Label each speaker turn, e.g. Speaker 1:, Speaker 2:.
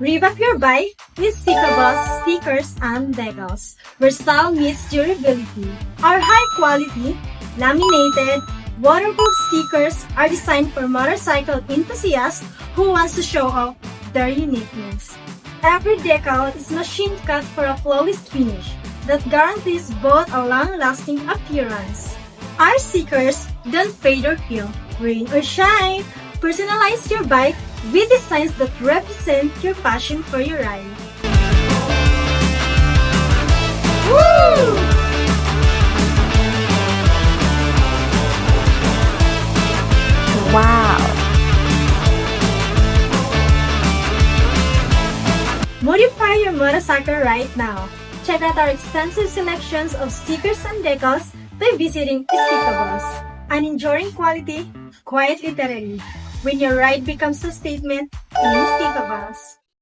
Speaker 1: Rev up your bike with Stickaboss stickers and decals, where style meets durability. Our high-quality, laminated, waterproof stickers are designed for motorcycle enthusiasts who wants to show off their uniqueness. Every decal is machine cut for a flawless finish that guarantees both a long-lasting appearance. Our stickers don't fade or peel, rain or shine. Personalize your bike with designs that represent your passion for your ride. Woo!
Speaker 2: Wow!
Speaker 1: Modify your motorcycle right now. Check out our extensive selections of stickers and decals by visiting Stickaboss and enjoying quality quite literally when your ride becomes a statement in Stickaboss.